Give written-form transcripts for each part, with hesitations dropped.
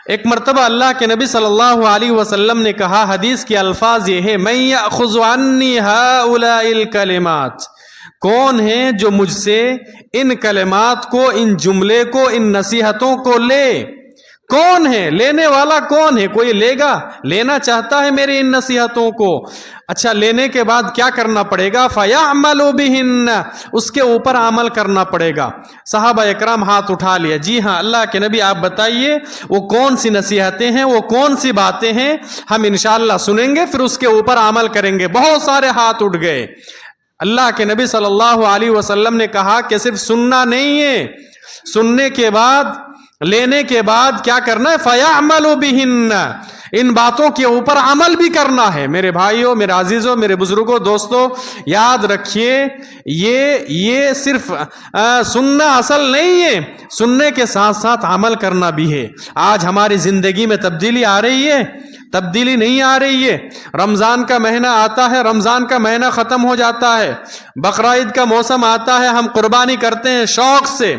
ایک مرتبہ اللہ کے نبی صلی اللہ علیہ وسلم نے کہا، حدیث کے الفاظ یہ ہے، من یأخذ عنی ہؤلاء الکلمات، کون ہے جو مجھ سے ان کلمات کو، ان جملے کو، ان نصیحتوں کو لے؟ کون ہے لینے والا؟ کون ہے؟ کوئی لے گا، لینا چاہتا ہے میری ان نصیحتوں کو؟ اچھا، لینے کے بعد کیا کرنا پڑے گا؟ فَيَعْمَلُ بِهِنَّ، اس کے اوپر عمل کرنا پڑے گا۔ صحابہ اکرام ہاتھ اٹھا لیا، جی ہاں اللہ کے نبی آپ بتائیے وہ کون سی نصیحتیں ہیں، وہ کون سی باتیں ہیں، ہم انشاءاللہ سنیں گے، پھر اس کے اوپر عمل کریں گے۔ بہت سارے ہاتھ اٹھ گئے۔ اللہ کے نبی صلی اللہ علیہ وسلم نے کہا کہ صرف سننا نہیں ہے، سننے کے بعد، لینے کے بعد کیا کرنا ہے؟ فَيَعْمَلُ بِهِنَّ، ان باتوں کے اوپر عمل بھی کرنا ہے۔ میرے بھائیوں، میرے عزیزوں، میرے بزرگوں، دوستوں، یاد رکھیے یہ صرف سننا اصل نہیں ہے، سننے کے ساتھ ساتھ عمل کرنا بھی ہے۔ آج ہماری زندگی میں تبدیلی آ رہی ہے؟ تبدیلی نہیں آ رہی ہے۔ رمضان کا مہینہ آتا ہے، رمضان کا مہینہ ختم ہو جاتا ہے، بقرعید کا موسم آتا ہے، ہم قربانی کرتے ہیں شوق سے،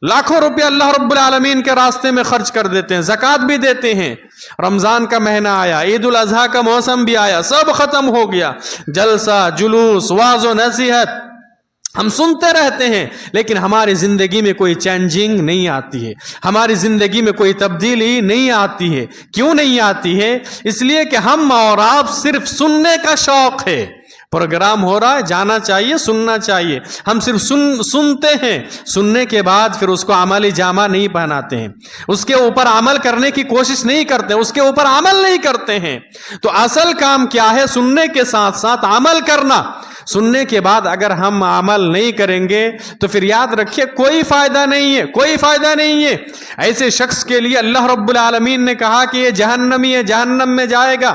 لاکھوں روپے اللہ رب العالمین کے راستے میں خرچ کر دیتے ہیں، زکوٰۃ بھی دیتے ہیں۔ رمضان کا مہینہ آیا، عید الاضحیٰ کا موسم بھی آیا، سب ختم ہو گیا، جلسہ، جلوس، واعظ و نصیحت ہم سنتے رہتے ہیں، لیکن ہماری زندگی میں کوئی چینجنگ نہیں آتی ہے، ہماری زندگی میں کوئی تبدیلی نہیں آتی ہے۔ کیوں نہیں آتی ہے؟ اس لیے کہ ہم اور آپ صرف سننے کا شوق ہے، پروگرام ہو رہا ہے، جانا چاہیے، سننا چاہیے، ہم صرف سنتے ہیں، سننے کے بعد پھر اس کو عملی جامہ نہیں پہناتے ہیں، اس کے اوپر عمل کرنے کی کوشش نہیں کرتے، اس کے اوپر عمل نہیں کرتے ہیں۔ تو اصل کام کیا ہے؟ سننے کے ساتھ ساتھ عمل کرنا۔ سننے کے بعد اگر ہم عمل نہیں کریں گے تو پھر یاد رکھیے کوئی فائدہ نہیں ہے، کوئی فائدہ نہیں ہے۔ ایسے شخص کے لیے اللہ رب العالمین نے کہا کہ یہ جہنمی ہے، جہنم میں جائے گا۔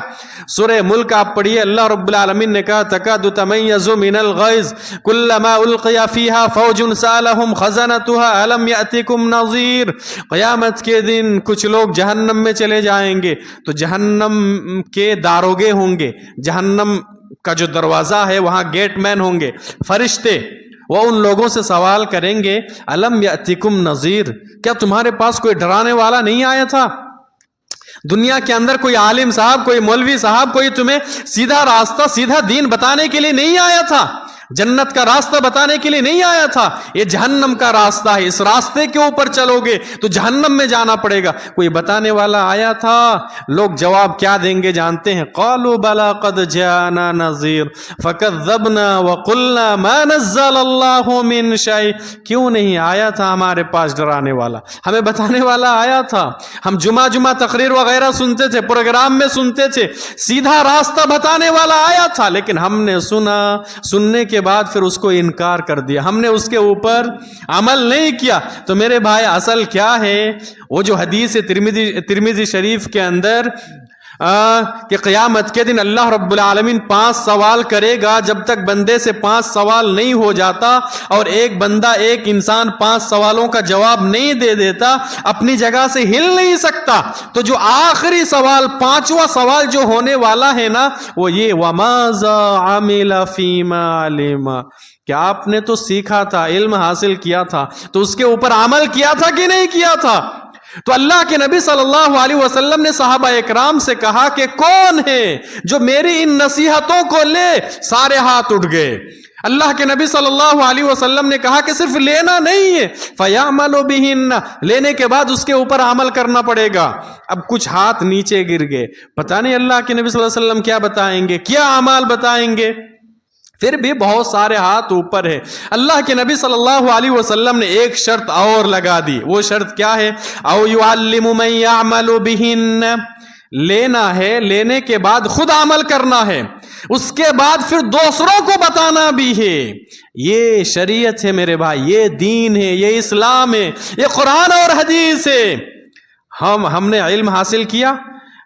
سورہ ملک آپ پڑھیے، اللہ رب العالمین نے کہا تکاد تمیز من الغیظ کلما القی فیہا فوج سألہم خزنتها الم یأتکم نذیر۔ قیامت کے دن کچھ لوگ جہنم میں چلے جائیں گے تو جہنم کے داروغے ہوں گے، جہنم کا جو دروازہ ہے وہاں گیٹ مین ہوں گے، فرشتے، وہ ان لوگوں سے سوال کریں گے الم یأتکم نذیر، کیا تمہارے پاس کوئی ڈرانے والا نہیں آیا تھا؟ دنیا کے اندر کوئی عالم صاحب، کوئی مولوی صاحب، کوئی تمہیں سیدھا راستہ، سیدھا دین بتانے کے لیے نہیں آیا تھا؟ جنت کا راستہ بتانے کے لیے نہیں آیا تھا؟ یہ جہنم کا راستہ ہے، اس راستے کے اوپر چلو گے تو جہنم میں جانا پڑے گا۔ کوئی بتانے والا آیا تھا؟ لوگ جواب کیا دیں گے جانتے ہیں؟ قالوا بلا قد جاءنا نذیر فکذبنا وقلنا ما نزل اللہ من شیء۔ کیوں نہیں آیا تھا ہمارے پاس ڈرانے والا؟ ہمیں بتانے والا آیا تھا، ہم جمعہ تقریر وغیرہ سنتے تھے، پروگرام میں سنتے تھے، سیدھا راستہ بتانے والا آیا تھا، لیکن ہم نے سنا، سننے کے بعد پھر اس کو انکار کر دیا، ہم نے اس کے اوپر عمل نہیں کیا۔ تو میرے بھائی اصل کیا ہے؟ وہ جو حدیث ترمذی شریف کے اندر کہ قیامت کے دن اللہ رب العالمین 5 سوال کرے گا، جب تک بندے سے 5 سوال نہیں ہو جاتا اور ایک بندہ، ایک انسان 5 سوالوں کا جواب نہیں دے دیتا، اپنی جگہ سے ہل نہیں سکتا، تو جو آخری سوال، 5واں سوال جو ہونے والا ہے نا، وہ یہ وَمَاذَا عَمِلَ فِيمَا عَلِمَ، کہ آپ نے تو سیکھا تھا، علم حاصل کیا تھا، تو اس کے اوپر عمل کیا تھا کہ نہیں کیا تھا؟ تو اللہ کے نبی صلی اللہ علیہ وسلم نے صحابہ اکرام سے کہا کہ کون ہے جو میری ان نصیحتوں کو لے؟ سارے ہاتھ اٹھ گئے۔ اللہ کے نبی صلی اللہ علیہ وسلم نے کہا کہ صرف لینا نہیں ہے، فَيَعْمَلُ بِهِنَّ، لینے کے بعد اس کے اوپر عمل کرنا پڑے گا۔ اب کچھ ہاتھ نیچے گر گئے، پتہ نہیں اللہ کے نبی صلی اللہ علیہ وسلم کیا بتائیں گے، کیا اعمال بتائیں گے؟ پھر بھی بہت سارے ہاتھ اوپر ہے۔ اللہ کے نبی صلی اللہ علیہ وسلم نے ایک شرط اور لگا دی، وہ شرط کیا ہے؟ او یعلم من یعمل بہن، لینا ہے، لینے کے بعد خود عمل کرنا ہے، اس کے بعد پھر دوسروں کو بتانا بھی ہے۔ یہ شریعت ہے میرے بھائی، یہ دین ہے، یہ اسلام ہے، یہ قرآن اور حدیث ہے۔ ہم نے علم حاصل کیا،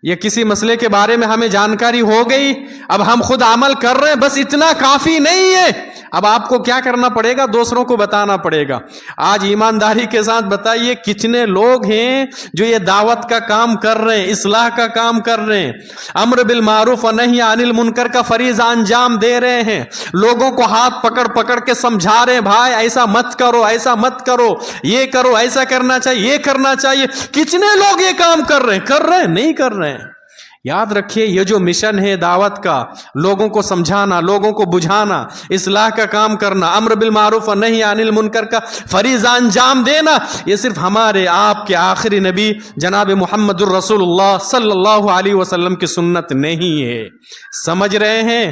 یہ کسی مسئلے کے بارے میں ہمیں جانکاری ہو گئی، اب ہم خود عمل کر رہے ہیں، بس اتنا کافی نہیں ہے، اب آپ کو کیا کرنا پڑے گا؟ دوسروں کو بتانا پڑے گا۔ آج ایمانداری کے ساتھ بتائیے کتنے لوگ ہیں جو یہ دعوت کا کام کر رہے ہیں، اصلاح کا کام کر رہے ہیں، امر بالمعروف و نہی عن المنکر کا فریضہ انجام دے رہے ہیں، لوگوں کو ہاتھ پکڑ پکڑ کے سمجھا رہے ہیں، بھائی ایسا مت کرو، ایسا مت کرو، یہ کرو، ایسا کرنا چاہیے، یہ کرنا چاہیے۔ کتنے لوگ یہ کام کر رہے ہیں؟ نہیں کر رہے ہیں۔ یاد رکھیے یہ جو مشن ہے دعوت کا، لوگوں کو سمجھانا، لوگوں کو بجھانا، اصلاح کا کام کرنا، امر بالمعروف و نہی عن المنکر کا فریضہ انجام دینا، یہ صرف ہمارے آپ کے آخری نبی جناب محمد الرسول اللہ صلی اللہ علیہ وسلم کی سنت نہیں ہے۔ سمجھ رہے ہیں؟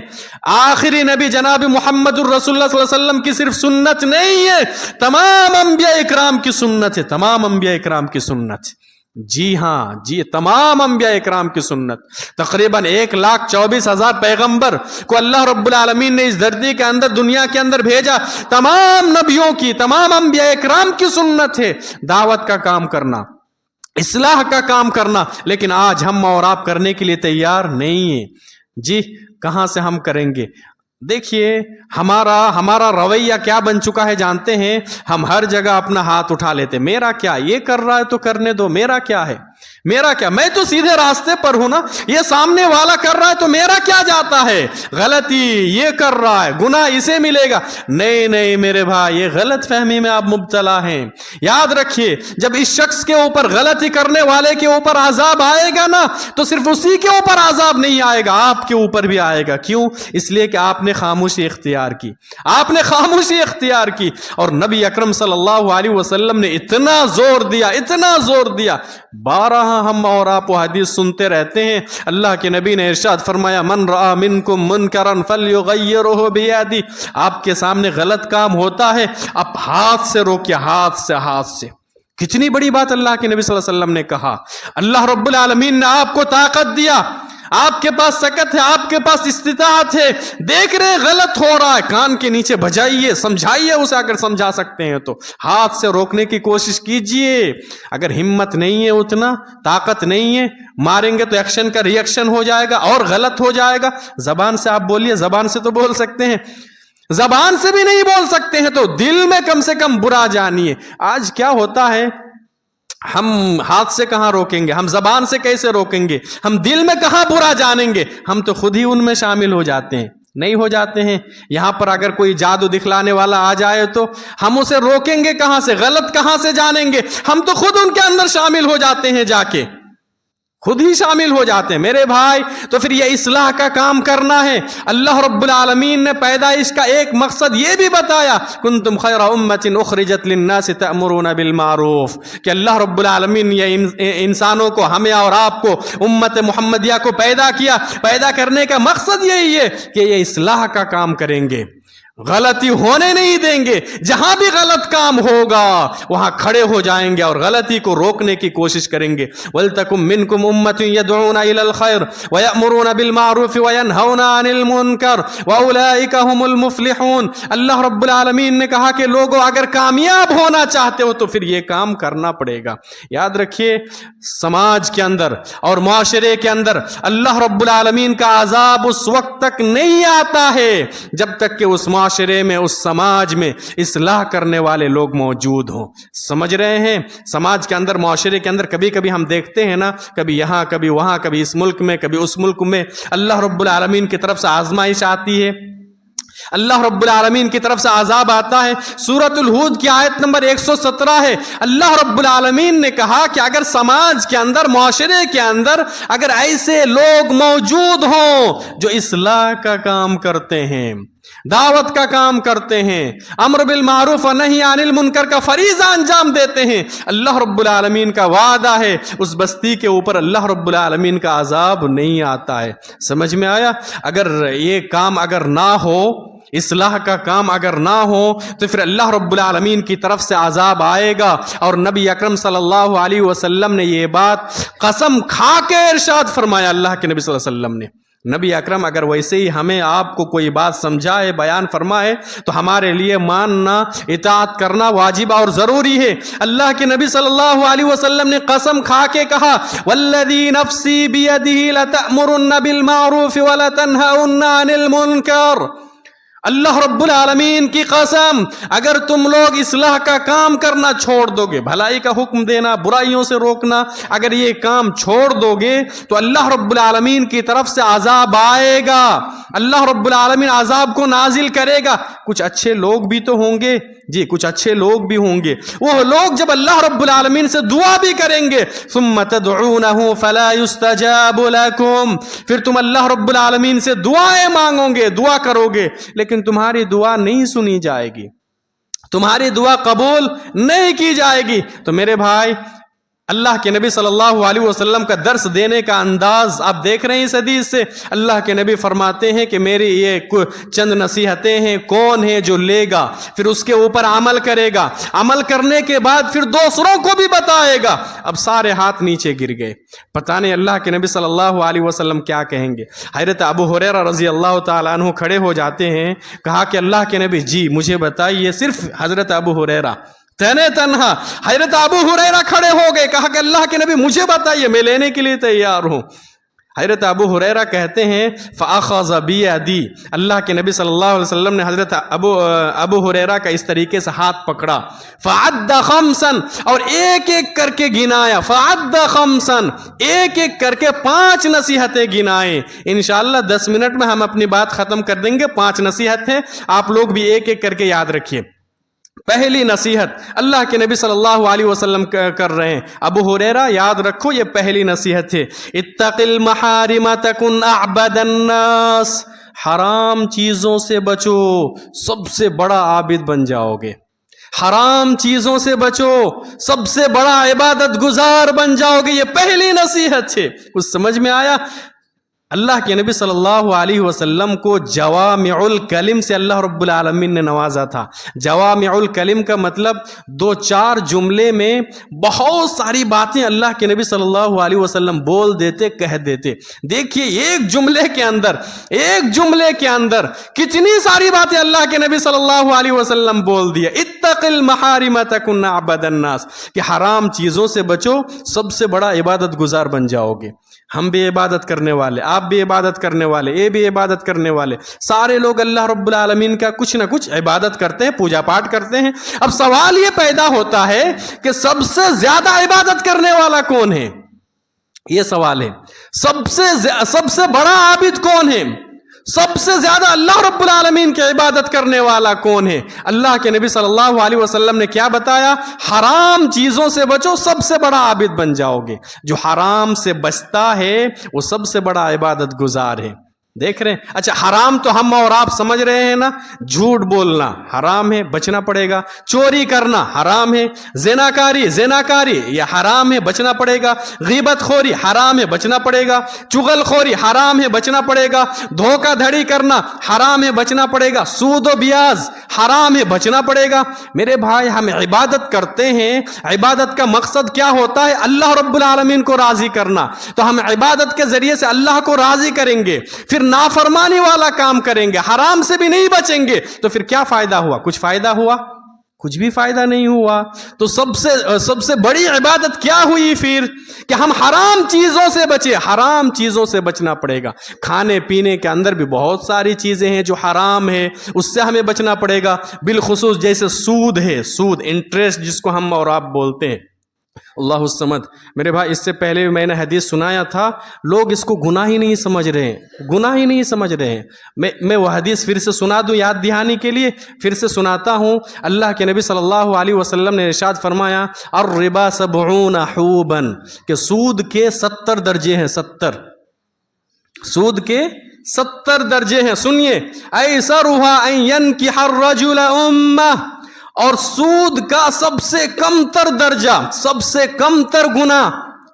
آخری نبی جناب محمد الرسول اللہ صلی اللہ علیہ وسلم کی صرف سنت نہیں ہے، تمام انبیاء اکرام کی سنت ہے، تمام انبیاء اکرام کی سنت۔ جی ہاں، جی تمام انبیاء اکرام کی سنت۔ تقریباً 1,24,000 پیغمبر کو اللہ رب العالمین نے اس دھرتی کے اندر، دنیا کے اندر بھیجا، تمام نبیوں کی، تمام انبیاء اکرام کی سنت ہے دعوت کا کام کرنا، اصلاح کا کام کرنا، لیکن آج ہم اور آپ کرنے کے لیے تیار نہیں ہیں۔ جی کہاں سے ہم کریں گے؟ دیکھیے ہمارا رویہ کیا بن چکا ہے جانتے ہیں؟ ہم ہر جگہ اپنا ہاتھ اٹھا لیتے، میرا کیا، یہ کر رہا ہے تو کرنے دو، میرا کیا ہے، میرا کیا، میں تو سیدھے راستے پر ہوں نا، یہ سامنے والا کر رہا ہے تو میرا کیا جاتا ہے، غلطی یہ کر رہا ہے، گناہ اسے ملے گا۔ نہیں نہیں میرے بھائی، یہ غلط فہمی میں آپ مبتلا ہیں۔ یاد رکھیے جب اس شخص کے اوپر، غلطی کرنے والے کے اوپر عذاب آئے گا نا، تو صرف اسی کے اوپر عذاب نہیں آئے گا، آپ کے اوپر بھی آئے گا۔ کیوں؟ اس لیے کہ آپ نے خاموشی اختیار کی، آپ نے خاموشی اختیار کی، اور نبی اکرم صلی اللہ علیہ وسلم نے اتنا زور دیا، اتنا زور دیا، 12 ہم اور آپ وہ حدیث سنتے رہتے ہیں۔ اللہ کے نبی نے ارشاد فرمایا، من رأى منکم منکرا فلیغیرہ بیدی، آپ کے سامنے غلط کام ہوتا ہے، آپ ہاتھ سے روکیے، ہاتھ سے۔ کتنی بڑی بات اللہ کے نبی صلی اللہ علیہ وسلم نے کہا۔ اللہ رب العالمین نے آپ کو طاقت دیا، آپ کے پاس سکت ہے، آپ کے پاس استطاعت ہے، دیکھ رہے غلط ہو رہا ہے، کان کے نیچے بجائیے، سمجھائیے اسے، اگر سمجھا سکتے ہیں تو ہاتھ سے روکنے کی کوشش کیجئے۔ اگر ہمت نہیں ہے، اتنا طاقت نہیں ہے، ماریں گے تو ایکشن کا ری ایکشن ہو جائے گا اور غلط ہو جائے گا۔ زبان سے آپ بولیے، زبان سے تو بول سکتے ہیں، زبان سے بھی نہیں بول سکتے ہیں تو دل میں کم سے کم برا جانیے۔ آج کیا ہوتا ہے، ہم ہاتھ سے کہاں روکیں گے، ہم زبان سے کیسے روکیں گے، ہم دل میں کہاں برا جانیں گے، ہم تو خود ہی ان میں شامل ہو جاتے ہیں، نہیں ہو جاتے ہیں۔ یہاں پر اگر کوئی جادو دکھلانے والا آ جائے تو ہم اسے روکیں گے کہاں سے، غلط کہاں سے جانیں گے، ہم تو خود ان کے اندر شامل ہو جاتے ہیں، جا کے خود ہی شامل ہو جاتے ہیں میرے بھائی۔ تو پھر یہ اصلاح کا کام کرنا ہے۔ اللہ رب العالمین نے پیدائش کا ایک مقصد یہ بھی بتایا، کنتم خیر امۃ اخرجت للناس تأمرون بالمعروف، کہ اللہ رب العالمین یہ انسانوں کو، ہمیں اور آپ کو، امت محمدیہ کو پیدا کیا، پیدا کرنے کا مقصد یہی ہے کہ یہ اصلاح کا کام کریں گے، غلطی ہونے نہیں دیں گے، جہاں بھی غلط کام ہوگا وہاں کھڑے ہو جائیں گے اور غلطی کو روکنے کی کوشش کریں گے۔ وَلْتَكُمْ مِنْكُمْ أُمَّةٌ يَدْعُونَ إِلَى الْخَيْرِ وَيَأْمُرُونَ بِالْمَعْرُوفِ وَيَنْهَوْنَ عَنِ الْمُنْكَرِ وَأُولَئِكَ هُمُ الْمُفْلِحُونَ۔ اللہ رب العالمین نے کہا کہ لوگوں اگر کامیاب ہونا چاہتے ہو تو پھر یہ کام کرنا پڑے گا۔ یاد رکھیے سماج کے اندر اور معاشرے کے اندر اللہ رب العالمین کا عذاب اس وقت تک نہیں آتا ہے جب تک کہ اس معاشرے میں، اس سماج میں اصلاح کرنے والے لوگ موجود ہوں۔ سمجھ رہے ہیں؟ سماج کے اندر، معاشرے کے اندر کبھی کبھی ہم دیکھتے ہیں نا، کبھی یہاں کبھی وہاں، کبھی اس ملک میں کبھی اس ملک میں، اللہ رب العالمین کی طرف سے آزمائش آتی ہے، اللہ رب العالمین کی طرف سے عذاب آتا ہے۔ سورۃ الہود کی آیت نمبر 117 ہے، اللہ رب العالمین نے کہا کہ اگر سماج کے اندر، معاشرے کے اندر اگر ایسے لوگ موجود ہوں جو اصلاح کا کام کرتے ہیں، دعوت کا کام کرتے ہیں، امر بالمعروف و نہی عن المنکر کا فریضہ انجام دیتے ہیں، اللہ رب العالمین کا وعدہ ہے اس بستی کے اوپر اللہ رب العالمین کا عذاب نہیں آتا ہے۔ سمجھ میں آیا؟ اگر یہ کام اگر نہ ہو، اصلاح کا کام اگر نہ ہو، تو پھر اللہ رب العالمین کی طرف سے عذاب آئے گا۔ اور نبی اکرم صلی اللہ علیہ وسلم نے یہ بات قسم کھا کے ارشاد فرمایا، اللہ کے نبی صلی اللہ علیہ وسلم نے نبی اکرم اگر ویسے ہی ہمیں آپ کو کوئی بات سمجھائے بیان فرمائے تو ہمارے لیے ماننا اطاعت کرنا واجب اور ضروری ہے۔ اللہ کے نبی صلی اللہ علیہ وسلم نے قسم کھا کے کہا والذی نفسی بیدہ لتأمرن بالمعروف ولتنہؤن عن المنکر، اللہ رب العالمین کی قسم، اگر تم لوگ اصلاح کا کام کرنا چھوڑ دو گے، بھلائی کا حکم دینا، برائیوں سے روکنا، اگر یہ کام چھوڑ دو گے تو اللہ رب العالمین کی طرف سے عذاب آئے گا، اللہ رب العالمین عذاب کو نازل کرے گا۔ کچھ اچھے لوگ بھی تو ہوں گے، جی کچھ اچھے لوگ بھی ہوں گے، وہ لوگ جب اللہ رب العالمین سے دعا بھی کریں گے ثم تدعونہ فلا یستجاب لکم، پھر تم اللہ رب العالمین سے دعائیں مانگو گے، دعا کرو گے، لیکن تمہاری دعا نہیں سنی جائے گی، تمہاری دعا قبول نہیں کی جائے گی۔ تو میرے بھائی، اللہ کے نبی صلی اللہ علیہ وسلم کا درس دینے کا انداز آپ دیکھ رہے ہیں اس حدیث سے۔ اللہ کے نبی فرماتے ہیں کہ میری یہ چند نصیحتیں ہیں، کون ہے جو لے گا پھر اس کے اوپر عمل کرے گا، عمل کرنے کے بعد پھر دوسروں کو بھی بتائے گا۔ اب سارے ہاتھ نیچے گر گئے، پتہ نہیں اللہ کے نبی صلی اللہ علیہ وسلم کیا کہیں گے۔ حضرت ابو ہریرہ رضی اللہ تعالیٰ عنہ کھڑے ہو جاتے ہیں، کہا کہ اللہ کے نبی جی مجھے بتائیے۔ صرف حضرت ابو ہریرہ تنہا، حضرت ابو ہریرہ کھڑے ہو گئے، کہا کہ اللہ کے نبی مجھے بتائیے، میں لینے کے لیے تیار ہوں۔ حضرت ابو ہریرہ کہتے ہیں فاخذ بیدی، اللہ کے نبی صلی اللہ علیہ وسلم نے حضرت ابو ہریرہ کا اس طریقے سے ہاتھ پکڑا، فعد خمسا، اور ایک ایک کر کے گنایا، فعد خمسا، ایک ایک کر کے 5 نصیحتیں گنائیں۔ انشاءاللہ 10 منٹ میں ہم اپنی بات ختم کر دیں گے، 5 نصیحتیں آپ لوگ بھی ایک ایک کر کے یاد رکھیے۔ پہلی نصیحت اللہ کے نبی صلی اللہ علیہ وسلم کر رہے ہیں، ابو ہریرہ یاد رکھو یہ پہلی نصیحت ہے، اتق المحارم تکن اعبد الناس، حرام چیزوں سے بچو، سب سے بڑا عابد بن جاؤ گے۔ حرام چیزوں سے بچو، سب سے بڑا عبادت گزار بن جاؤ گے، یہ پہلی نصیحت ہے۔ کچھ سمجھ میں آیا؟ اللہ کے نبی صلی اللہ علیہ وسلم کو جوامع الکلم سے اللہ رب العالمین نے نوازا تھا۔ جوامع الکلم کا مطلب 2-4 جملے میں بہت ساری باتیں اللہ کے نبی صلی اللہ علیہ وسلم بول دیتے، کہہ دیتے۔ دیکھیے ایک جملے کے اندر کتنی ساری باتیں اللہ کے نبی صلی اللہ علیہ وسلم بول دیا۔ اتق المحارم تکن اعبد الناس، کہ حرام چیزوں سے بچو، سب سے بڑا عبادت گزار بن جاؤ گے۔ ہم بھی عبادت کرنے والے، آپ بھی عبادت کرنے والے، یہ بھی عبادت کرنے والے، سارے لوگ اللہ رب العالمین کا کچھ نہ کچھ عبادت کرتے ہیں، پوجا پاٹ کرتے ہیں۔ اب سوال یہ پیدا ہوتا ہے کہ سب سے زیادہ عبادت کرنے والا کون ہے؟ یہ سوال ہے، سب سے بڑا عابد کون ہے؟ سب سے زیادہ اللہ رب العالمین کی عبادت کرنے والا کون ہے؟ اللہ کے نبی صلی اللہ علیہ وسلم نے کیا بتایا؟ حرام چیزوں سے بچو، سب سے بڑا عابد بن جاؤ گے۔ جو حرام سے بچتا ہے وہ سب سے بڑا عبادت گزار ہے۔ دیکھ رہے ہیں؟ اچھا حرام تو ہم اور آپ سمجھ رہے ہیں نا، جھوٹ بولنا حرام ہے، بچنا پڑے گا، چوری کرنا حرام ہے، زناکاری یہ حرام ہے، بچنا پڑے گا، غیبت خوری حرام ہے، بچنا پڑے گا، چغل خوری حرام ہے، بچنا پڑے گا، دھوکہ دھڑی کرنا حرام ہے، بچنا پڑے گا، سود و بیاز حرام ہے، بچنا پڑے گا۔ میرے بھائی ہم عبادت کرتے ہیں، عبادت کا مقصد کیا ہوتا ہے؟ اللہ رب العالمین کو راضی کرنا۔ تو ہم عبادت کے ذریعے سے اللہ کو راضی کریں گے، پھر نافرمانی والا کام کریں گے، حرام سے بھی نہیں بچیں گے، تو پھر کیا فائدہ ہوا؟ کچھ فائدہ ہوا؟ کچھ بھی فائدہ نہیں ہوا۔ تو سب سے بڑی عبادت کیا ہوئی پھر؟ کہ ہم حرام چیزوں سے بچے، حرام چیزوں سے بچنا پڑے گا۔ کھانے پینے کے اندر بھی بہت ساری چیزیں ہیں جو حرام ہے، اس سے ہمیں بچنا پڑے گا، بالخصوص جیسے سود ہے، سود انٹرسٹ جس کو ہم اور آپ بولتے ہیں۔ اللہ الصمد۔ میرے بھائی اس سے پہلے میں نے حدیث سنایا تھا، لوگ اس کو گناہ ہی نہیں سمجھ رہے ہیں، میں وہ حدیث پھر سے سنا دوں یاد دہانی کے لیے، پھر سے سناتا ہوں۔ اللہ کے نبی صلی اللہ علیہ وسلم نے ارشاد فرمایا الربا 70 حوبا، کہ سود کے 70 درجے ہیں، 70 سود کے 70 درجے ہیں۔ سنیے، ایسرھا ان ينکح الرجل امہ، اور سود کا سب سے کم تر درجہ، سب سے کم تر گناہ،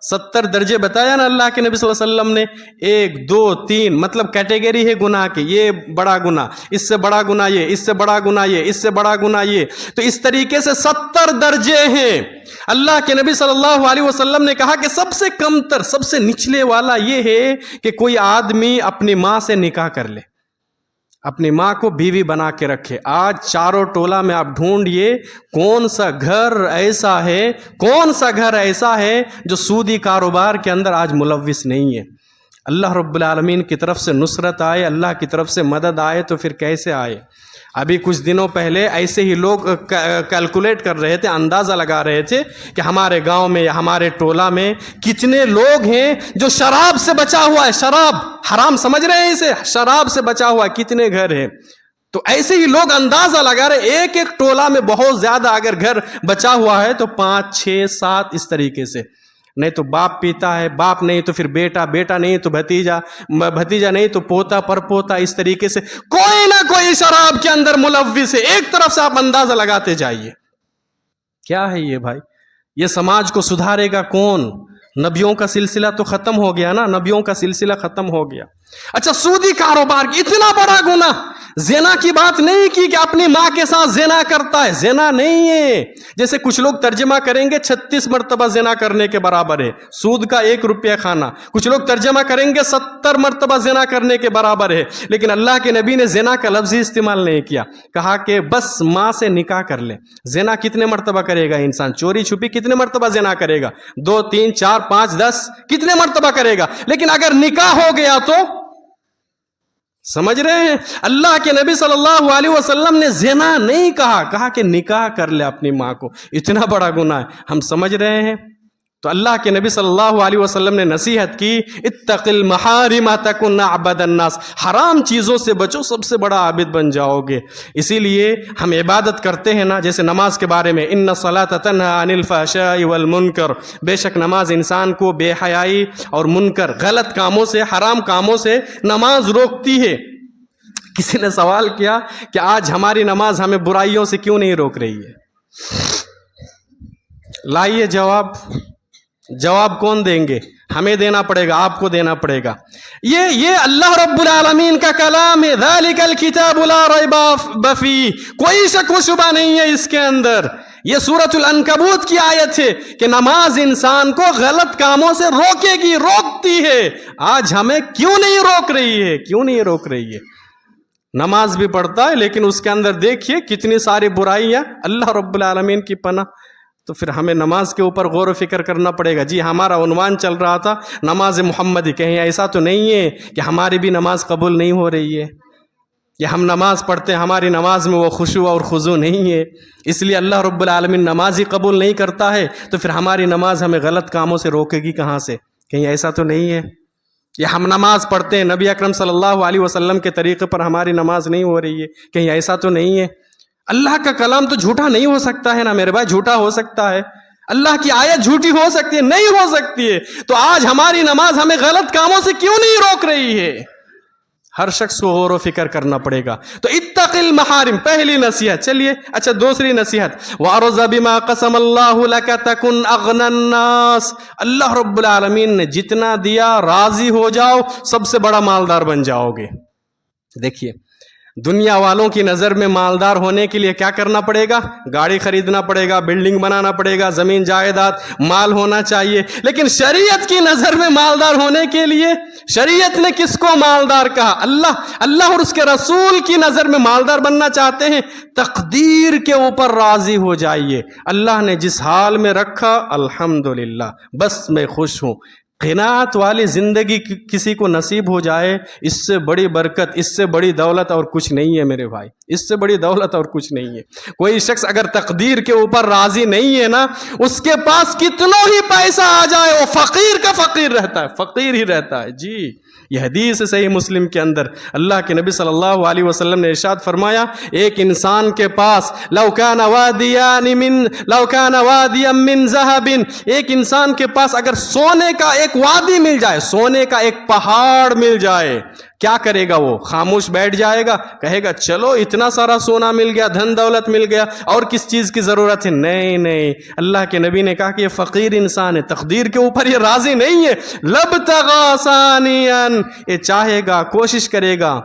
70 درجے بتایا نا اللہ کے نبی صلی اللہ علیہ وسلم نے، 1 2 3 مطلب کیٹیگری ہے گناہ کی، یہ بڑا گناہ، اس سے بڑا گناہ یہ، اس سے بڑا گناہ یہ، اس سے بڑا گناہ یہ، تو اس طریقے سے 70 درجے ہیں۔ اللہ کے نبی صلی اللہ علیہ وسلم نے کہا کہ سب سے کم تر، سب سے نچلے والا یہ ہے کہ کوئی آدمی اپنی ماں سے نکاح کر لے، اپنی ماں کو بیوی بنا کے رکھے۔ آج چاروں ٹولہ میں آپ ڈھونڈیے کون سا گھر ایسا ہے، کون سا گھر ایسا ہے جو سودی کاروبار کے اندر آج ملوث نہیں ہے۔ اللہ رب العالمین کی طرف سے نصرت آئے، اللہ کی طرف سے مدد آئے تو پھر کیسے آئے؟ ابھی کچھ دنوں پہلے ایسے ہی لوگ کیلکولیٹ کر رہے تھے، اندازہ لگا رہے تھے کہ ہمارے گاؤں میں یا ہمارے ٹولہ میں کتنے لوگ ہیں جو شراب سے بچا ہوا ہے، شراب حرام سمجھ رہے ہیں اسے، شراب سے بچا ہوا ہے، کتنے گھر ہیں؟ تو ایسے ہی لوگ اندازہ لگا رہے، ایک ایک ٹولہ میں بہت زیادہ اگر گھر بچا ہوا ہے تو 5 6 7 اس طریقے سے، نہیں تو باپ پیتا ہے، باپ نہیں تو پھر بیٹا، بیٹا نہیں تو بھتیجا، بھتیجا نہیں تو پوتا پر پوتا، اس طریقے سے کوئی نہ کوئی شراب کے اندر ملوث ہے۔ ایک طرف سے آپ اندازہ لگاتے جائیے۔ کیا ہے یہ بھائی؟ یہ سماج کو سدھارے گا کون؟ نبیوں کا سلسلہ تو ختم ہو گیا نا، نبیوں کا سلسلہ ختم ہو گیا۔ اچھا، سودی کاروبار کی اتنا بڑا گناہ، زنا کی بات نہیں کی کہ اپنی ماں کے ساتھ زنا کرتا ہے، زنا نہیں ہے۔ جیسے کچھ لوگ ترجمہ کریں گے 36 مرتبہ زنا کرنے کے برابر ہے، سود کا 1 روپیہ کھانا۔ کچھ لوگ ترجمہ کریں گے 70 مرتبہ زنا کرنے کے برابر ہے، لیکن اللہ کے نبی نے زنا کا لفظ ہی استعمال نہیں کیا، کہا کہ بس ماں سے نکاح کر لے۔ زنا کتنے مرتبہ کرے گا انسان؟ چوری چھپی کتنے مرتبہ زنا کرے گا؟ 2 3 4 5 10 کتنے مرتبہ کرے گا؟ لیکن اگر نکاح ہو گیا تو سمجھ رہے ہیں؟ اللہ کے نبی صلی اللہ علیہ وسلم نے زنا نہیں کہا، کہا کہ نکاح کر لے اپنی ماں کو۔ اتنا بڑا گناہ ہے، ہم سمجھ رہے ہیں؟ تو اللہ کے نبی صلی اللہ علیہ وسلم نے نصیحت کی، اتق المحارم تکن اعبد الناس، حرام چیزوں سے بچو، سب سے بڑا عابد بن جاؤ گے۔ اسی لیے ہم عبادت کرتے ہیں نا، جیسے نماز کے بارے میں، ان الصلاۃ تنہی عن الفحشاء والمنکر، بے شک نماز انسان کو بے حیائی اور منکر، غلط کاموں سے، حرام کاموں سے نماز روکتی ہے۔ کسی نے سوال کیا کہ آج ہماری نماز ہمیں برائیوں سے کیوں نہیں روک رہی ہے؟ لائیے جواب کون دیں گے؟ ہمیں دینا پڑے گا، آپ کو دینا پڑے گا۔ یہ اللہ رب العالمین کا کلام ہے، ذالک الکتاب لا ریب فیہ، کوئی شک و شبہ نہیں ہے اس کے اندر۔ یہ سورۃ العنکبوت کی آیت ہے کہ نماز انسان کو غلط کاموں سے روکے گی، روکتی ہے۔ آج ہمیں کیوں نہیں روک رہی ہے؟ کیوں نہیں روک رہی ہے؟ نماز بھی پڑھتا ہے لیکن اس کے اندر دیکھیے کتنی ساری برائیاں، اللہ رب العالمین کی پناہ۔ تو پھر ہمیں نماز کے اوپر غور و فکر کرنا پڑے گا۔ جی ہمارا عنوان چل رہا تھا نماز محمدی، کہیں ایسا تو نہیں ہے کہ ہماری بھی نماز قبول نہیں ہو رہی ہے، یا ہم نماز پڑھتے ہیں ہماری نماز میں وہ خشوع اور خضوع نہیں ہے، اس لیے اللہ رب العالمین نماز ہی قبول نہیں کرتا ہے، تو پھر ہماری نماز ہمیں غلط کاموں سے روکے گی کہاں سے؟ کہیں ایسا تو نہیں ہے؟ یا ہم نماز پڑھتے ہیں نبی اکرم صلی اللہ علیہ وسلم کے طریقے پر ہماری نماز نہیں ہو رہی ہے، کہیں ایسا تو نہیں ہے؟ اللہ کا کلام تو جھوٹا نہیں ہو سکتا ہے نا میرے بھائی، جھوٹا ہو سکتا ہے؟ اللہ کی آیت جھوٹی ہو سکتی ہے؟ نہیں ہو سکتی ہے۔ تو آج ہماری نماز ہمیں غلط کاموں سے کیوں نہیں روک رہی ہے؟ ہر شخص کو غور و فکر کرنا پڑے گا۔ تو اتق المحارم، پہلی نصیحت۔ چلیے اچھا دوسری نصیحت، وَأَرْضَ بِمَا قَسَمَ اللَّهُ لَكَ تَكُنْ أَغْنَى النَّاسِ، اللہ رب العالمین نے جتنا دیا راضی ہو جاؤ، سب سے بڑا مالدار بن جاؤ گے۔ دیکھیے دنیا والوں کی نظر میں مالدار ہونے کے لیے کیا کرنا پڑے گا؟ گاڑی خریدنا پڑے گا، بلڈنگ بنانا پڑے گا، زمین جائیداد، مال ہونا چاہیے۔ لیکن شریعت کی نظر میں مالدار ہونے کے لیے شریعت نے کس کو مالدار کہا؟ اللہ اور اس کے رسول کی نظر میں مالدار بننا چاہتے ہیں؟ تقدیر کے اوپر راضی ہو جائیے، اللہ نے جس حال میں رکھا الحمدللہ، بس میں خوش ہوں۔ قناعت والی زندگی کسی کو نصیب ہو جائے، اس سے بڑی برکت، اس سے بڑی دولت اور کچھ نہیں ہے میرے بھائی، اس سے بڑی دولت اور کچھ نہیں ہے۔ کوئی شخص اگر تقدیر کے اوپر راضی نہیں ہے نا، اس کے پاس کتنا ہی پیسہ آ جائے وہ فقیر کا فقیر رہتا ہے، فقیر ہی رہتا ہے۔ جی یہ حدیث صحیح مسلم کے اندر اللہ کے نبی صلی اللہ علیہ وسلم نے ارشاد فرمایا، ایک انسان کے پاس لو کان وادیا من ذهب، ایک انسان کے پاس اگر سونے کا ایک وادی مل جائے، سونے کا ایک پہاڑ مل جائے، کیا کرے گا وہ؟ خاموش بیٹھ جائے گا، کہے گا چلو اتنا سارا سونا مل گیا، دھن دولت مل گیا، اور کس چیز کی ضرورت ہے؟ نہیں نہیں، اللہ کے نبی نے کہا کہ یہ فقیر انسان ہے، تقدیر کے اوپر یہ راضی نہیں ہے. لبتغى ثانيا، یہ چاہے گا، کوشش کرے گا،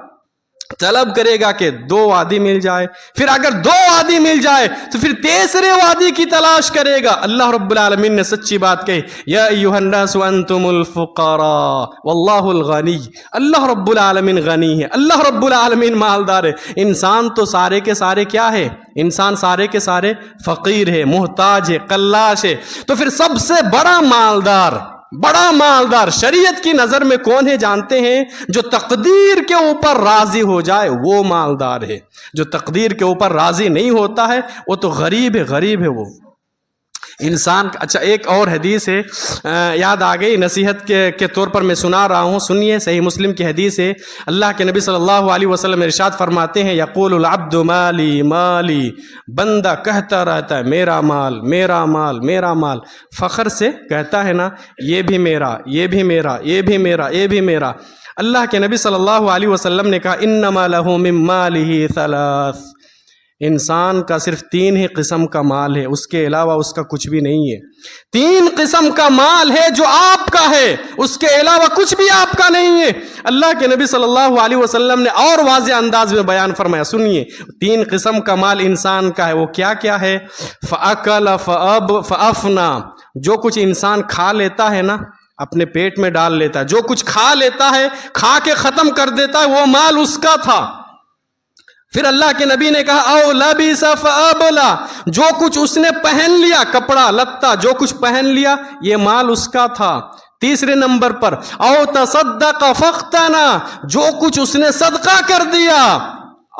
طلب کرے گا کہ 2 وادی مل جائے، پھر اگر 2 وادی مل جائے تو پھر تیسرے وادی کی تلاش کرے گا. اللہ رب العالمین نے سچی بات کہی، یا ایھا الناس انتم الفقراء واللہ الغنی. اللہ رب العالمین غنی ہے، اللہ رب العالمین مالدار ہے. انسان تو سارے کے سارے کیا ہے؟ انسان سارے کے سارے فقیر ہے، محتاج ہے، قلاش ہے. تو پھر سب سے بڑا مالدار شریعت کی نظر میں کون ہے جانتے ہیں؟ جو تقدیر کے اوپر راضی ہو جائے وہ مالدار ہے. جو تقدیر کے اوپر راضی نہیں ہوتا ہے وہ تو غریب ہے وہ انسان. اچھا ایک اور حدیث ہے، یاد آ گئی، نصیحت کے طور پر میں سنا رہا ہوں، سنیے. صحیح مسلم کی حدیث ہے، اللہ کے نبی صلی اللہ علیہ وسلم ارشاد فرماتے ہیں، یقول العبد مالی مالی، بندہ کہتا رہتا ہے میرا مال میرا مال میرا مال، فخر سے کہتا ہے نا، یہ بھی میرا یہ بھی میرا یہ بھی میرا یہ بھی میرا. اللہ کے نبی صلی اللہ علیہ وسلم نے کہا انما لہ من مالہ ثلاث، انسان کا صرف 3 ہی قسم کا مال ہے، اس کے علاوہ اس کا کچھ بھی نہیں ہے. 3 قسم کا مال ہے جو آپ کا ہے، اس کے علاوہ کچھ بھی آپ کا نہیں ہے. اللہ کے نبی صلی اللہ علیہ وسلم نے اور واضح انداز میں بیان فرمایا، سنیے. 3 قسم کا مال انسان کا ہے، وہ کیا کیا ہے؟ فَأَكَلَ فَأَفْنَا، جو کچھ انسان کھا لیتا ہے نا، اپنے پیٹ میں ڈال لیتا ہے، جو کچھ کھا لیتا ہے، کھا کے ختم کر دیتا ہے، وہ مال اس کا تھا. پھر اللہ کے نبی نے کہا او لبس فابلا، جو کچھ اس نے پہن لیا، کپڑا لتا جو کچھ پہن لیا، یہ مال اس کا تھا. تیسرے نمبر پر او تصدق فاختنا، جو کچھ اس نے صدقہ کر دیا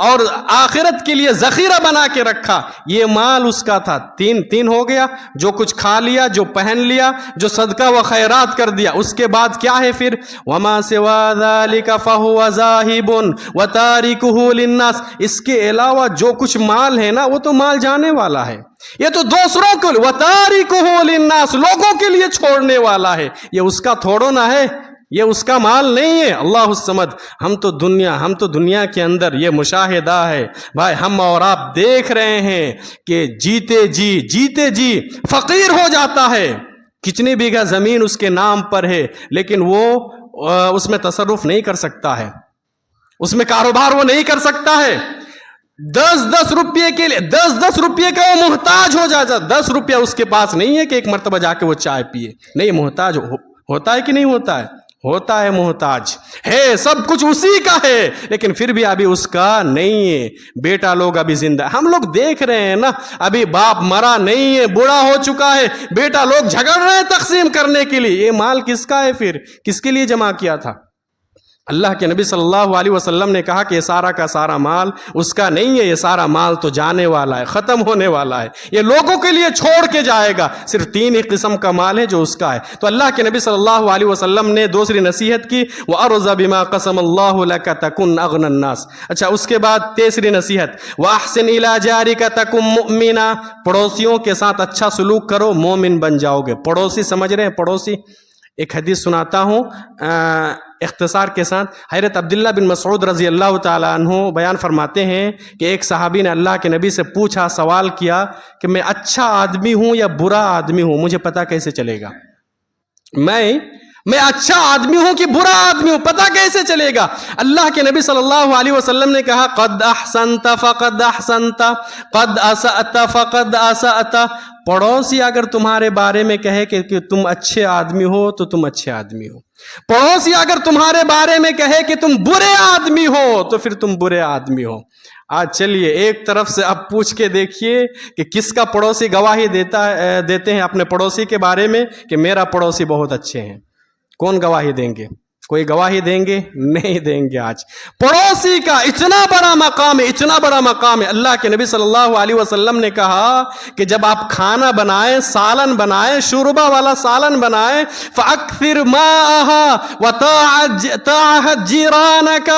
اور آخرت کے لیے ذخیرہ بنا کے رکھا، یہ مال اس کا تھا. تین ہو گیا، جو کچھ کھا لیا، جو پہن لیا، جو صدقہ و خیرات کر دیا. اس کے بعد کیا ہے پھر؟ وما سوا ذلك فهو ذاهب وتاركه للناس، اس کے علاوہ جو کچھ مال ہے نا، وہ تو مال جانے والا ہے، یہ تو دوسروں کو، وتاركه للناس، لوگوں کے لیے چھوڑنے والا ہے. یہ اس کا تھوڑو نہ ہے، یہ اس کا مال نہیں ہے. اللہ الصمد. ہم تو دنیا کے اندر یہ مشاہدہ ہے بھائی، ہم اور آپ دیکھ رہے ہیں کہ جیتے جی فقیر ہو جاتا ہے. کتنی بیگھہ زمین اس کے نام پر ہے، لیکن وہ اس میں تصرف نہیں کر سکتا ہے، اس میں کاروبار وہ نہیں کر سکتا ہے. 10 روپے کے لیے 10 روپے کا وہ محتاج ہو جاتا. 10 روپیہ اس کے پاس نہیں ہے کہ ایک مرتبہ جا کے وہ چائے پیے. نہیں، محتاج ہوتا ہے کہ نہیں ہوتا ہے؟ ہوتا ہے، محتاج ہے، سب کچھ اسی کا ہے، لیکن پھر بھی ابھی اس کا نہیں ہے. بیٹا لوگ ابھی زندہ، ہم لوگ دیکھ رہے ہیں نا، ابھی باپ مرا نہیں ہے، بوڑھا ہو چکا ہے، بیٹا لوگ جھگڑ رہے ہیں تقسیم کرنے کے لیے. یہ مال کس کا ہے؟ پھر کس کے لیے جمع کیا تھا؟ اللہ کے نبی صلی اللہ علیہ وسلم نے کہا کہ یہ سارا کا سارا مال اس کا نہیں ہے، یہ سارا مال تو جانے والا ہے، ختم ہونے والا ہے، یہ لوگوں کے لیے چھوڑ کے جائے گا. صرف 3 ہی قسم کا مال ہے جو اس کا ہے. تو اللہ کے نبی صلی اللہ علیہ وسلم نے دوسری نصیحت کی، وَأَرْضَ بِمَا قَسَمَ اللَّهُ لَكَ تَكُنْ أَغْنَى النَّاسِ. اچھا اس کے بعد تیسری نصیحت، وَأَحْسِنْ إِلَىٰ جَارِكَ تَكُنْ مُؤْمِنًا، پڑوسیوں کے ساتھ اچھا سلوک کرو، مومن بن جاؤ گے. پڑوسی سمجھ رہے ہیں؟ پڑوسی. ایک حدیث سناتا ہوں اختصار کے ساتھ. حضرت عبداللہ بن مسعود رضی اللہ تعالیٰ عنہ بیان فرماتے ہیں کہ ایک صحابی نے اللہ کے نبی سے پوچھا، سوال کیا کہ میں اچھا آدمی ہوں یا برا آدمی ہوں، مجھے پتہ کیسے چلے گا؟ میں اچھا آدمی ہوں کہ برا آدمی ہوں، پتہ کیسے چلے گا؟ اللہ کے نبی صلی اللہ علیہ وسلم نے کہا قد احسنت فقد احسنت قد اسأت فقد اسأت. پڑوسی اگر تمہارے بارے میں کہے کہ تم اچھے آدمی ہو تو تم اچھے آدمی ہو. پڑوسی اگر تمہارے بارے میں کہے کہ تم برے آدمی ہو تو پھر تم برے آدمی ہو. آج چلیے ایک طرف سے اب پوچھ کے دیکھیے کہ کس کا پڑوسی گواہی دیتے ہیں اپنے پڑوسی کے بارے میں کہ میرا پڑوسی بہت اچھے ہیں. کون گواہی دیں گے؟ کوئی گواہی دیں گے؟ نہیں دیں گے. آج پڑوسی کا اتنا بڑا مقام ہے، اتنا بڑا مقام ہے. اللہ کے نبی صلی اللہ علیہ وسلم نے کہا کہ جب آپ کھانا بنائیں، سالن بنائیں، شوربہ والا سالن بنائیں، فَأَكْثِرْ مَاءَهَا وَتَعَهَدْ جِيرَانَكَ،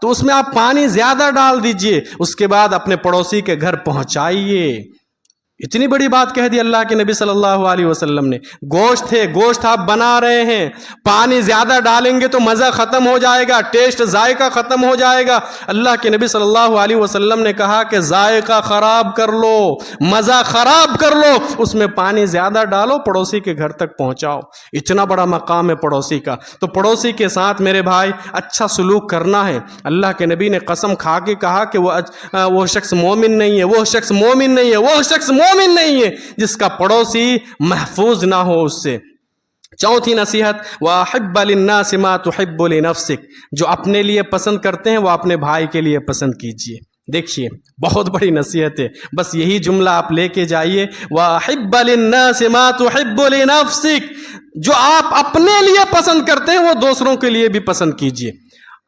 تو اس میں آپ پانی زیادہ ڈال دیجئے، اس کے بعد اپنے پڑوسی کے گھر پہنچائیے. اتنی بڑی بات کہہ دی اللہ کے نبی صلی اللہ علیہ وسلم نے. گوشت ہے، گوشت آپ بنا رہے ہیں، پانی زیادہ ڈالیں گے تو مزہ ختم ہو جائے گا، ٹیسٹ ذائقہ ختم ہو جائے گا. اللہ کے نبی صلی اللہ علیہ وسلم نے کہا کہ ذائقہ خراب کر لو، مزہ خراب کر لو، اس میں پانی زیادہ ڈالو، پڑوسی کے گھر تک پہنچاؤ. اتنا بڑا مقام ہے پڑوسی کا. تو پڑوسی کے ساتھ میرے بھائی اچھا سلوک کرنا ہے. اللہ کے نبی نے قسم کھا کے کہا کہ وہ شخص مومن نہیں ہے، وہ شخص مومن نہیں ہے، وہ شخص مومن نہیں ہے جس کا پڑوسی محفوظ نہ ہو اس سے. چوتھی نصیحت، وَأَحِبَّ لِلنَّاسِ مَا تُحِبُّ لِنَفْسِكَ، جو اپنے لیے پسند کرتے ہیں وہ اپنے بھائی کے لیے پسند کیجئے. دیکھیے بہت بڑی نصیحت ہے، بس یہی جملہ آپ لے کے جائیے، وَأَحِبَّ لِلنَّاسِ مَا تُحِبُّ لِنَفْسِكَ، جو آپ اپنے لیے پسند کرتے ہیں وہ دوسروں کے لیے بھی پسند کیجئے.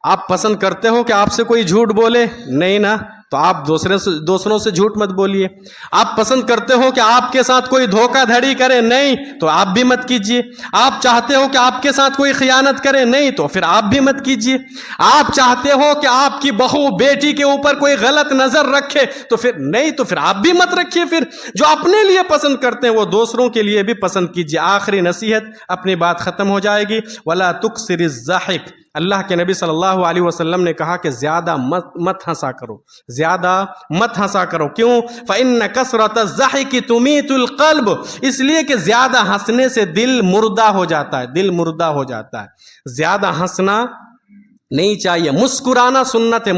آپ پسند کرتے ہو کہ آپ سے کوئی جھوٹ بولے؟ نہیں نا، تو آپ دوسروں سے جھوٹ مت بولیے. آپ پسند کرتے ہو کہ آپ کے ساتھ کوئی دھوکہ دھڑی کرے؟ نہیں، تو آپ بھی مت کیجیے. آپ چاہتے ہو کہ آپ کے ساتھ کوئی خیانت کرے؟ نہیں، تو پھر آپ بھی مت کیجیے. آپ چاہتے ہو کہ آپ کی بہو بیٹی کے اوپر کوئی غلط نظر رکھے؟ تو پھر نہیں، تو پھر آپ بھی مت رکھیے. پھر جو اپنے لیے پسند کرتے ہیں وہ دوسروں کے لیے بھی پسند کیجیے. آخری نصیحت، اپنی بات ختم ہو جائے گی، وَلَا تُكْثِرِ الضَّحِكَ. اللہ کے نبی صلی اللہ علیہ وسلم نے کہا کہ زیادہ مت ہنسا کرو، زیادہ مت ہنسا کرو. کیوں؟ فَإِنَّ كَثْرَةَ الضَّحِكِ تُمِيتُ الْقَلْبَ، اس لیے کہ زیادہ ہنسنے سے دل مردہ ہو جاتا ہے، دل مردہ ہو جاتا ہے. زیادہ ہنسنا نہیں چاہیے. مسکرانا سنت ہے،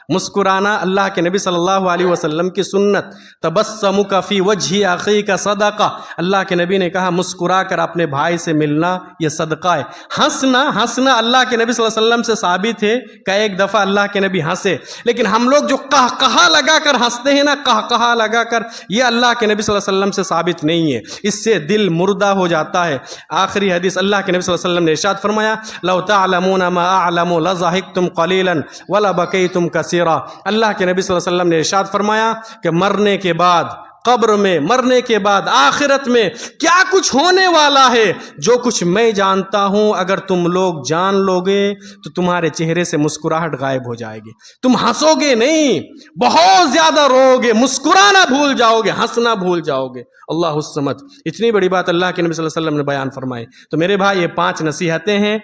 مسکرانا اللہ کے نبی صلی اللہ علیہ وسلم کی سنت. تبسمک فی وجہ اخیک صدقہ، اللہ کے نبی نے کہا مسکرا کر اپنے بھائی سے ملنا یہ صدقہ ہے. ہنسنا اللہ کے نبی صلی اللہ علیہ وسلم سے ثابت ہے کہ ایک دفعہ اللہ کے نبی ہنسے. لیکن ہم لوگ جو قہقہا لگا کر ہنستے ہیں نا، قہقہا لگا کر، یہ اللہ کے نبی صلی اللہ علیہ وسلم سے ثابت نہیں ہے، اس سے دل مردہ ہو جاتا ہے. آخری حدیث، اللہ کے نبی صلی اللہ علیہ وسلم نے ارشاد فرمایا، لو تعلمون ما اعلم لضحکتم قلیلا ولبکیتم کثیرا. اللہ کے نبی صلی اللہ علیہ وسلم نے ارشاد فرمایا کہ مرنے کے بعد، قبر میں، مرنے کے بعد آخرت میں کیا کچھ ہونے والا ہے، جو کچھ میں جانتا ہوں اگر تم لوگ جان لوگے تو تمہارے چہرے سے مسکراہٹ غائب ہو جائے گی. تم ہنسو گے نہیں، بہت زیادہ رو گے، مسکرانا بھول جاؤ گے، ہنسنا بھول جاؤ گے. اللہ الصمد. اتنی بڑی بات اللہ کے نبی صلی اللہ علیہ وسلم نے بیان فرمائی. تو میرے بھائی یہ 5 نصیحتیں ہیں،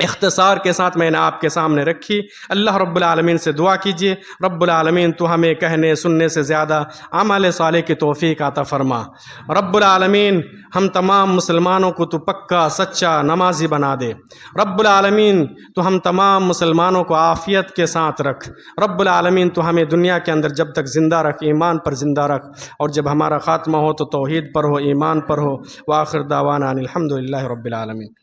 اختصار کے ساتھ میں نے آپ کے سامنے رکھی. اللہ رب العالمین سے دعا کیجئے، رب العالمین تو ہمیں کہنے سننے سے زیادہ عمل صالح کی توفیق عطا فرما. رب العالمین ہم تمام مسلمانوں کو تو پکا سچا نمازی بنا دے. رب العالمین تو ہم تمام مسلمانوں کو عافیت کے ساتھ رکھ. رب العالمین تو ہمیں دنیا کے اندر جب تک زندہ رکھ، ایمان پر زندہ رکھ، اور جب ہمارا خاتمہ ہو تو توحید پر ہو، ایمان پر ہو. وآخر دعوانا ان الحمد للہ رب العالمین.